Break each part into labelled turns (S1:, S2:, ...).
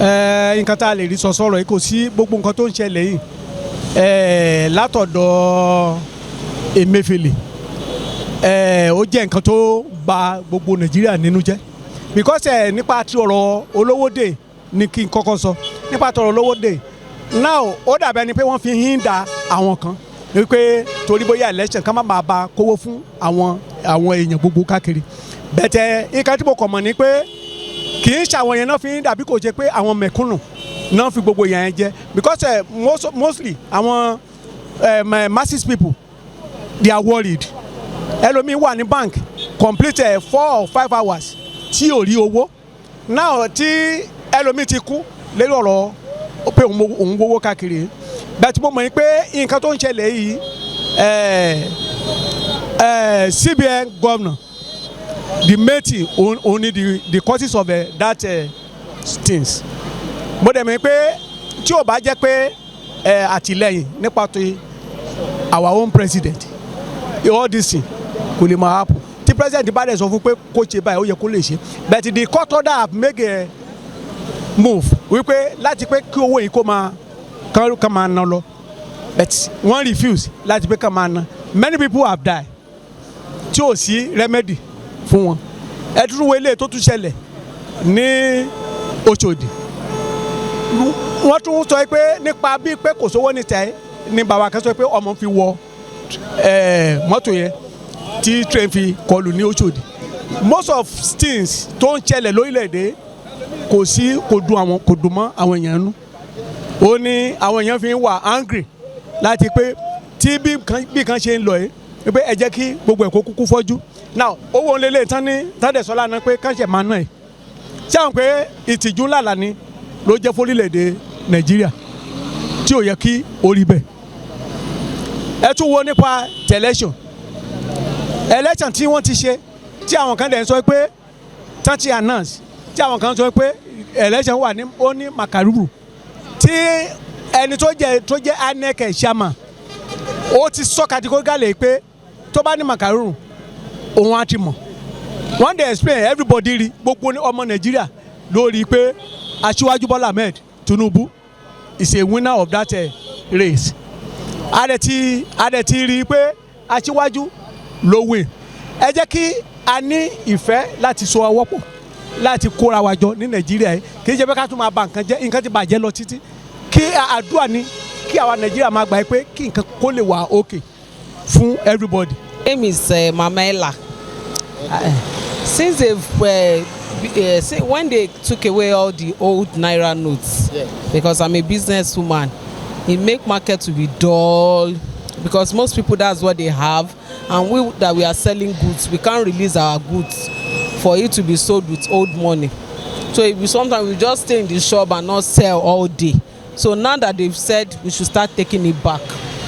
S1: nǹkan tá a lè rí sọ sọ̀rọ̀ yìí kò sí gbogbo nǹkan tó ń ṣẹlẹ̀ yìí látọ̀dọ̀ Emefiele ó jẹ́ nǹkan tó bà gbogbo Nàìjíríà nínú jẹ́ because nípa ti ọ̀rọ̀ olówódé ni kí n kọ́kọ́ sọ nípa ti ọ̀rọ̀ olówódé now ó dàbí ẹni pé wọ́n fi hinda àwọn kan wípé torí bóyá election kan má máa ba kówó fún àwọn èèyàn gbogbo káàkiri bẹ̀tẹ̀ nǹkan tí mo kàn mọ̀ ni pé kì í ṣàwọn yẹn náà fi hinda bí kò jẹ́ pé àwọn mẹ̀kúnnù náà fi gbogbo yẹn jẹ because mostly àwọn masses people they are worried ẹlòmíín wà ní bank complete 4 or 5 hours tí ò rí owó now tí ẹlòmíín ti kú lórí ọ̀rọ̀ pé òun gbowó káàkiri bẹ́ẹ̀ tí mo mọ̀ ní pé nǹkan tó ń ṣẹlẹ̀ yìí CBN governor the main only the causes of that things mo dẹ̀ mọ̀ pé tí ò bá jẹ́ pé àtìlẹ́yìn nípa tó our own president all this thing kò lè máa happen tí president bá dẹ̀ sọ fún pé kó ṣe báyìí ó yẹ kó lè ṣe but the court order have make a move wípé láti pé kí owó yìí kó máa kán máa ná lọ but wọ́n refuse láti pé kán máa ná many people have died tí ò sí remedy fún wọn ẹ̀dúró wo eléyìí tó tún ṣẹlẹ̀ ní Òṣòdì wọ́n tún sọ pé nípa bíi pé kò sówó ní tẹ̀ ní bàbá kan sọ pé ọmọ fi wọ mọ́tò yẹn tí train fi kọlù ní Òṣòdì most of things tó ń ṣẹlẹ̀ lórílẹ̀‐èdè kò dùn mọ́ àwọn èèyàn nú ó ní àwọn èèyàn fi ń wà angry láti pé tí bí kan ṣe ń lọ yìí pé ẹ jẹ́ kí gbogbo ẹ̀ kó kúkú fọ́jú now owó lélẹ̀ tán ní tádẹ̀sọ́lá náà pé káṣẹ̀ máa ná ẹ̀ ṣé àwọn pé ìtìjú ńlá ni ló jẹ́ fórílẹ̀-èdè Nàìjíríà tí ò yẹ kí orí bẹ́ẹ̀ ẹ tún wo nípa election tí wọ́n ti ṣe tí àwọn kan dẹ̀ ń sọ pé tán ti announce tí àwọn kan sọ pé election wà ní ó ní màkàrúrù tí ẹni tó jẹ́ INEC chairman ó ti sọ categorically pé tó bá ní màkàrúrù òun á ti mọ̀ wọ́n dey explain everybody rí gbogbo ọmọ Nàìjíríà lórí pé Aṣíwájú Bola Ahmed Tinubu is a winner of that race adẹ̀ ti rí i pé Aṣíwájú ló win ẹ jẹ́ kí a ní ìfẹ́ láti so ọwọ́ pọ̀ láti kóra wa jọ ní Nàìjíríà yìí kì í ṣe pé ká tún máa ba nǹkan ti bàjẹ́ lọ títí kí àdúrà ni kí àwa Nàìjíríà máa gbà pé kí nǹkan kó lè wà okay fún everybody.
S2: Name is Mamela. Since when they took away all the old Naira notes, because I'm a businesswoman, it make market to be dull because most people that's what they have, and we are selling goods, we can't release our goods for it to be sold with old money. So sometimes we just stay in the shop and not sell all day. So now that they've said we should start taking it back,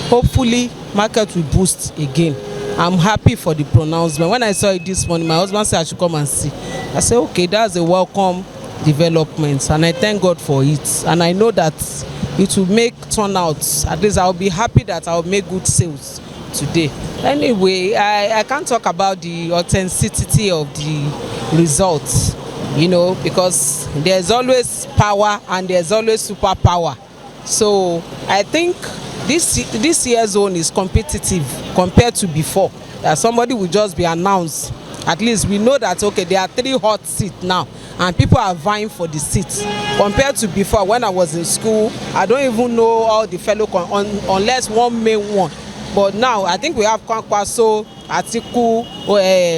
S2: hopefully market will boost again. I'm happy for the pronouncement. When I saw it this morning, my husband said I should come and see. I said, okay, that's a welcome development, and I thank God for it. And I know that it will make turnout. At least I'll be happy that I'll make good sales today. Anyway, I can't talk about the authenticity of the results, you know, because there's always power and there's always superpower. So I think this year's own is competitive compared to before. That somebody will just be announced. At least we know that, okay, there are 3 hot seats now and people are vying for the seats. Compared to before, when I was in school, I don't even know all the fellow unless one main one. But now I think we have Kwankwaso, Atiku,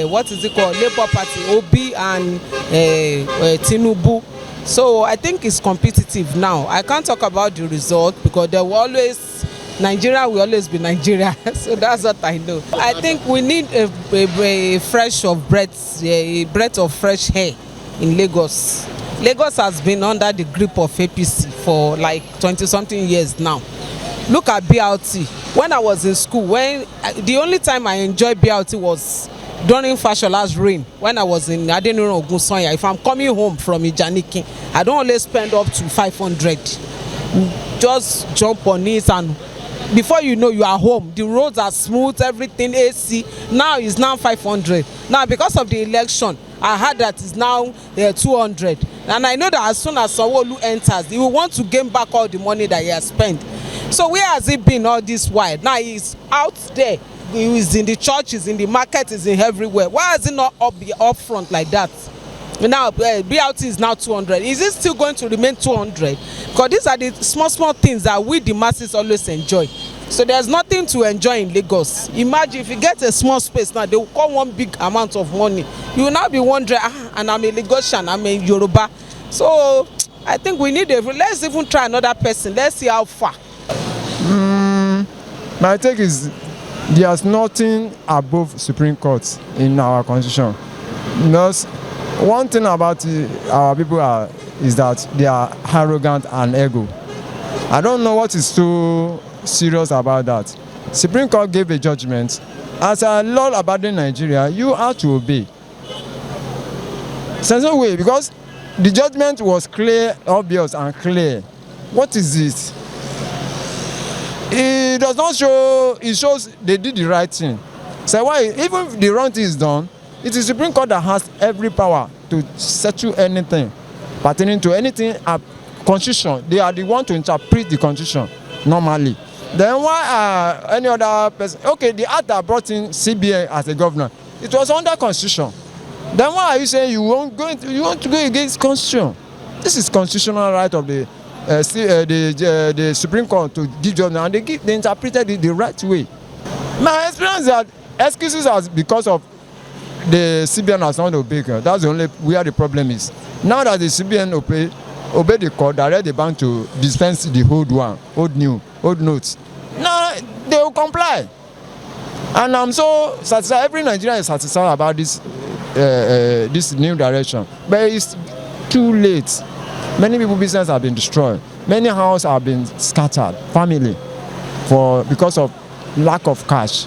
S2: what is it called, Labour Party, Obi and Tinubu. So I think it's competitive now. I can't talk about the result because there will always Nigeria will always be Nigeria. So that's what I know. I think we need a fresh of breath, a breath of fresh air in Lagos. Lagos has been under the grip of APC for like 20-something years now. Look at BRT. When I was in school, the only time I enjoyed BRT was during Fashola's reign, when I was in Adeyemi Ogunsonya. If I'm coming home from Ijaniki, I don't always spend up to 500. Just jump on it, and before you know, you are home. The roads are smooth, everything AC. Now it's now 500. Now because of the election, I heard that it's now 200. And I know that as soon as Sanwo-Olu enters, he will want to gain back all the money that he has spent. So where has he been all this while? Now he's out there. He is in the churches, in the market, is in everywhere. Why has he not up front like that? Now BRT is now 200. Is it still going to remain 200? Because these are the small things that we the masses always enjoy. So there's nothing to enjoy in Lagos. Imagine if you get a small space now, they will call one big amount of money. You will now be wondering, and I'm a Lagosian, I'm a Yoruba. So I think we need let's even try another person. Let's see how far.
S3: My take is there's nothing above Supreme Court in our constitution. Because one thing about our people is that they are arrogant and ego. I don't know what is so serious about that. Supreme Court gave a judgment. As a law abiding Nigeria, you have to obey. Sensible way, because the judgment was clear, obvious, and clear. What is it? It does not show. It shows they did the right thing. So why, even if the wrong thing is done, it is Supreme Court that has every power to settle anything pertaining to anything. Constitution. They are the one to interpret the constitution normally. Then why any other person? Okay, the act that brought in CBN as a governor, it was under constitution. Then why are you saying you want to go against constitution? This is constitutional right of the Supreme Court to give judgment, and they interpreted it the right way. My experience is that excuses are because of the CBN has not obeyed. That's the only where the problem is. Now that the CBN obey the court, direct the bank to dispense the old notes. Now they will comply, and I'm so satisfied. Every Nigerian is satisfied about this new direction, but it's too late. Many people's business have been destroyed. Many houses have been scattered, family, because of lack of cash.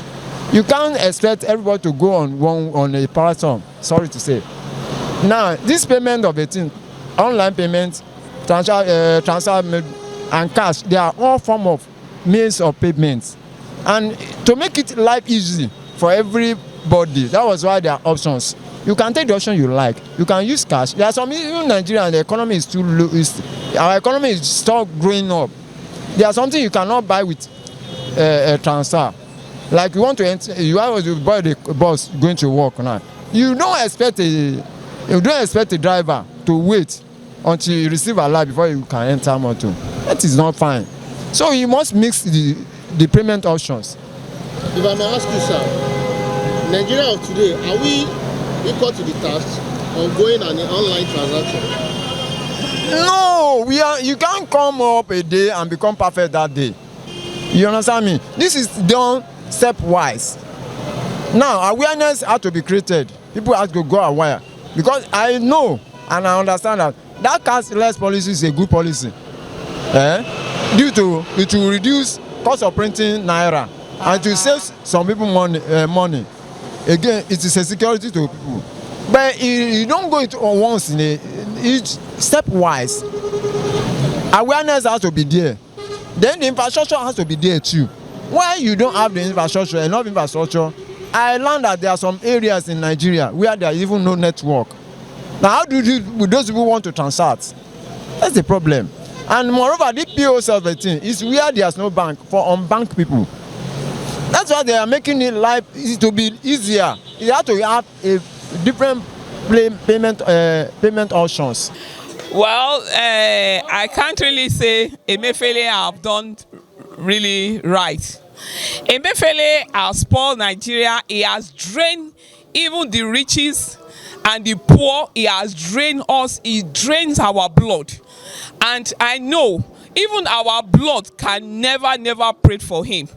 S3: You can't expect everybody to go on a platform. Sorry to say. Now this payment of 18, online payment, transfer and cash, they are all form of means of payments. And to make it life easy for everybody, that was why there are options. You can take the option you like. You can use cash. There are some, even Nigeria, the economy is too low. Our economy is still growing up. There are something you cannot buy with a transfer. Like you want to enter, you have to buy the bus going to work now. You don't expect a driver to wait until you receive a light before you can enter motor. That is not fine. So you must mix the payment options.
S4: If I may ask you, sir, Nigeria of today, are we equal to the task of going an online transaction?
S3: No, you can't come up a day and become perfect that day. You understand me? This is done stepwise. Now awareness has to be created. People have to go aware, because I know and I understand that cashless policy is a good policy. Due to it will reduce cost of printing Naira and to save some people money. Again, it is a security to people. But you don't go into once in each stepwise. Awareness has to be there. Then the infrastructure has to be there too. Why you don't have the infrastructure, enough infrastructure? I learned that there are some areas in Nigeria where there is even no network. Now, how do those people want to transact? That's the problem. And moreover, the PO thing is where there's no bank for unbanked people. That's why they are making it life to be easier. You have to have a different payment options.
S5: Well, I can't really say Emefiele have done really right. Emefiele has spoiled Nigeria. He has drained even the riches and the poor. He has drained us. He drains our blood. And I know even our blood can never pray for him.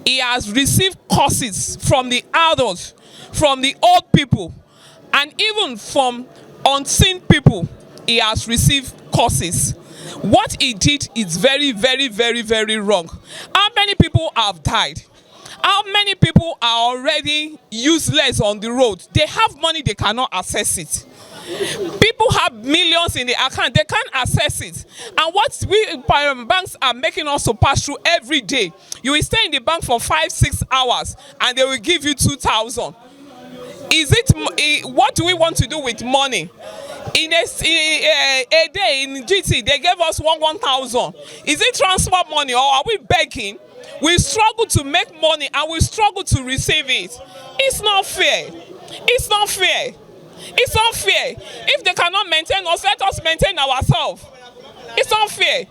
S5: He has received curses from the adults, from the old people, and even from unseen people. He has received curses. What he did is very wrong. How many people have died? How many people are already useless on the road? They have money, they cannot access it. People have millions in the account, they can't access it. And what we banks are making us to pass through every day. You will stay in the bank for 5-6 hours and they will give you 2,000. Is it what do we want to do with money? In a day in GT, they gave us 1,000. Is it transport money or are we begging? We struggle to make money and we struggle to receive it. It's not fair. It's not fair. It's not fair. If they cannot maintain us, let us maintain ourselves. It's not fair.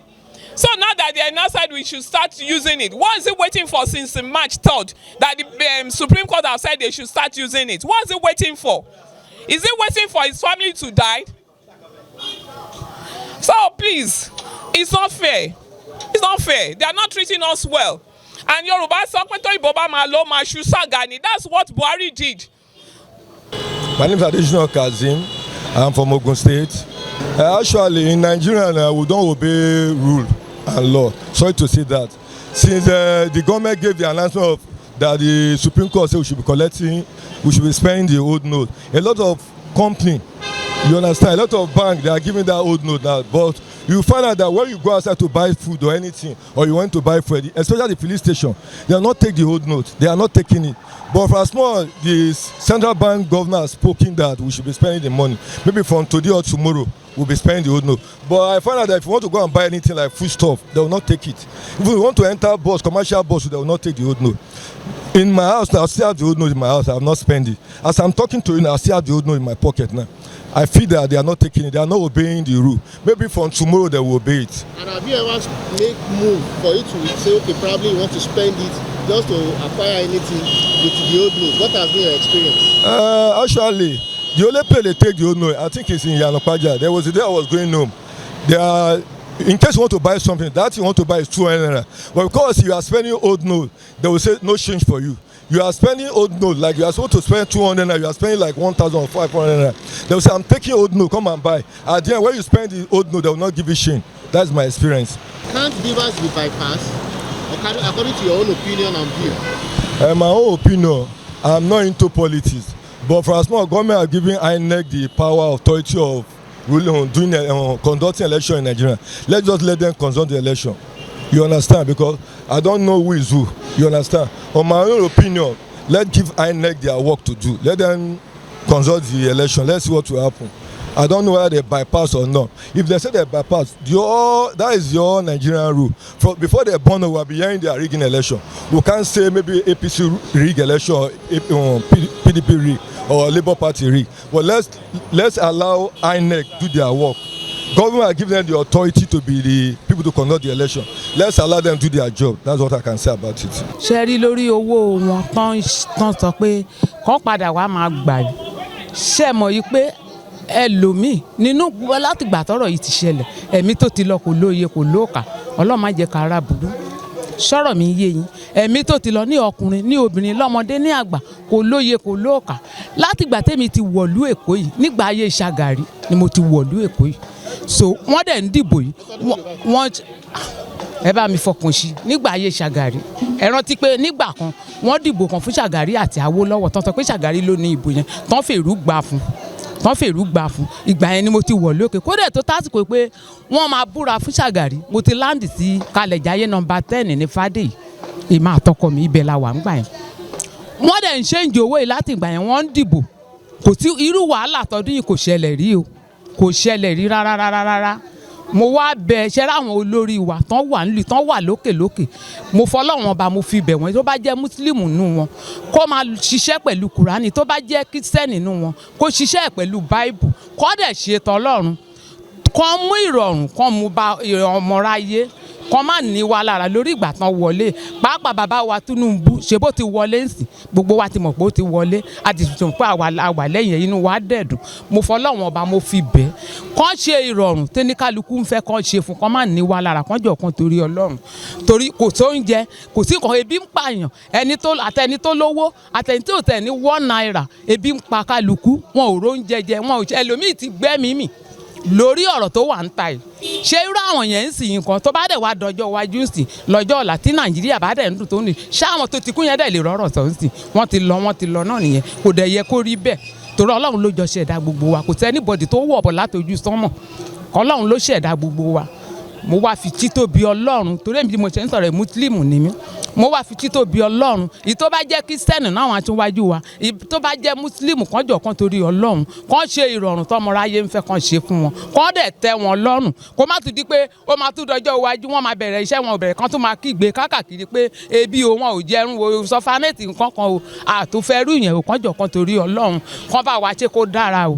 S5: So now that they are now said we should start using it. What is it waiting for since March 3rd that the Supreme Court has said they should start using it? What is it waiting for? Is it waiting for his family to die? So please, it's not fair. It's not fair. They are not treating us well. And Yoruba Sakweto Iboba Malo Mashu Sagani, that's what Buhari did.
S6: My name is Adeyemi Kazim. I'm from Ogun State. Actually, in Nigeria, we don't obey rule and law. Sorry to say that. Since the government gave the announcement that the Supreme Court said we should be collecting, we should be spending the old note. A lot of company, you understand, a lot of banks, they are giving that old note now. But you find out that when you go outside to buy food or anything, or you want to buy food, especially the police station, they are not taking the old note. They are not taking it. But for as small, the central bank governor has spoken that we should be spending the money. Maybe from today or tomorrow, we'll be spending the old note. But I find out that if you want to go and buy anything like food stuff, they will not take it. If you want to enter bus, commercial bus, they will not take the old note. In my house, I still have the old note in my house. I have not spent it. As I'm talking to you now, I still have the old note in my pocket now. I feel that they are not taking it. They are not obeying the rule. Maybe from tomorrow they will obey it. And
S4: have you ever make move for you to say, okay, probably you want to spend it just to acquire anything with the old note? What has been your experience?
S6: Actually, the only place they take the old note, I think it's in Yanopaja. There was a day I was going home. They are, in case you want to buy something, that you want to buy is 200 naira. But because you are spending old note, they will say no change for you. You are spending old note, like you are supposed to spend 200 naira, you are spending like 1,500 naira. They will say, I'm taking old note, come and buy. At the end, when you spend the old note, they will not give you change. That's my experience.
S4: Can't BVAS be bypassed, according to your own opinion and view?
S6: My own opinion, I'm not into politics. But for as small, government are giving INEC the power, authority of conducting election in Nigeria. Let's just let them conduct the election. You understand? Because I don't know who is who. You understand? On my own opinion, let's give INEC their work to do. Let them conduct the election. Let's see what will happen. I don't know whether they bypass or not. If they say they bypass, that is your Nigerian rule. Before they born, we will be hearing they are rigging election. We can't say maybe APC rig election or PDP rig or Labour Party rig. But let's allow INEC do their work. Government are giving them the authority to be the people to conduct the election. Let's allow them to do their job. That's what I can say about it.
S2: ṣe rí lórí owó wọn tán sọ pé kán padà wá máa gbà ṣe mọ̀ yìí pé ẹlòmíì nínú látìgbà tọ́rọ̀ yìí ti ṣẹlẹ̀ ẹ̀mí tó ti lọ kò lóye kò lóòkà Ọlọ́run má jẹ́ ká ra burú sọ̀rọ̀ mi yé yín ẹ̀mí tó ti lọ ní ọkùnrin ní obìnrin lọ́mọdé ní àgbà kò lóye kò lóòkà látìgbà tèmi ti wọ̀lú Èkó yìí nígbà ayé Ṣàgàrí ni mo ti wọ̀lú Èkó yìí so wọ́n dẹ̀ ń dìbò yìí wọ́n ẹ bá mi fọkàn sí nígbà ayé Ṣàgàrí ẹ rántí pé nígbà kan wọ́n dìbò kan fún Ṣàgàrí àti Awólọ́wọ̀ tán sọ pé Ṣàgàrí ló ní ìbò yẹn tán fèrú gbà fún ìgbà yẹn ni mo ti wọ̀ lókè kódà tó tásìkò pé wọ́n máa búra fún Ṣàgàrí mo ti láǹdì sí Kalẹ̀jáyé nọ́mbà 10 ní Fádèyí èmi àtọkọ mi ibẹ̀ la wà ń gbà yẹn wọ́n dẹ̀ ń ṣéǹjì owó yìí láti ìgbà yẹn wọ́n ń dìbò kò sí irú wàhálà tọdún yìí kò ṣẹlẹ̀ rí o kò ṣẹlẹ̀ rí rárá mo wá bẹ̀ ṣẹ́ ráwọn olórí wa tán wà nílùú tán wà lókè mo fọlọ́run ọba mo fi bẹ̀ wọ́n tó bá jẹ́ mùsùlùmù nù wọn kó máa ṣiṣẹ́ pẹ̀lú kùránì tó bá jẹ́ kírísítẹ́nì nù wọn kó ṣiṣẹ́ pẹ̀lú báíbù kó dẹ̀ ṣe tọlọ́run kó mú ìrọ̀rùn kó mú bá ọmọráyé kó má ní wa lára lórí ìgbà tán wọlé pàápàá bàbá wa Tinubu ṣe bó ti wọlé ń sìn gbogbo wa ti mọ̀ pé ó ti wọlé a ti sọ pé àwa lẹ́yìn inú wa dẹ̀dùn mo fọlọ́run ọba mo fi bẹ̀ kán ṣe ìrọ̀rùn tẹ́níkálukú ń fẹ́ kán ṣe fún kán má ní wa lára kán jọ kan torí Ọlọ́run torí kò tó ń jẹ kò sí nǹkan ebi ń pààyàn àtẹni tó lówó àtẹni tó tẹ̀ ní 1 naira ebi ń pa kálukú wọn ò róúnjẹ jẹ wọn ò ẹlòmíì ti gbẹ́mìí mì lórí ọ̀rọ̀ tó wà ń ta yìí ṣé irú àwọn yẹn ń sìn nǹkan tó bá dẹ̀ wá dọjọ́ iwájú ń sìn lọ́jọ́ ọ̀la tí Nàìjíríà bá dẹ̀ ń dùn tó ń lè ṣáwọn tó ti kú yẹn dẹ̀ lè rọ́rọ̀ tó ń sìn wọ́n ti lọ náà nìyẹn kò dẹ̀ yẹ kó rí bẹ́ẹ̀ torí Ọlọ́run ló jọ ṣẹ̀dá gbogbo wa kò sẹ́nibọ̀dì tó wọ̀ bọ̀ látọjú sánmọ̀ Ọlọ́run ló ṣẹ̀dá gbogbo wa mo wá fi títóbi Ọlọ́run torí èmi tí mo ṣe ń sọ̀rọ̀ mùsùlùmù ni mí
S7: mo wá fi títóbi Ọlọ́run èyí tó bá jẹ́ Kristẹni náà wọn àtiwájú wa èyí tó bá jẹ́ Mùsùlùmí kan jọ kan torí Ọlọ́run kan ṣe ìrọ̀rùn tọmọráyé ń fẹ́ kan ṣe fún wọn kan dẹ̀ tẹ́ wọn lọ́rùn kó má tún di pé ó má tún dọjọ́ iwájú wọn máa bẹ̀rẹ̀ iṣẹ́ wọn ò bẹ̀rẹ̀ kan tún máa kígbe káàkiri pé ebi o wọn ò jẹun o sọfanẹ́tì nǹkan kan o àtòfẹ́rù yẹn ò kan jọ kan torí Ọlọ́run kan bá wa ṣe kó dára o.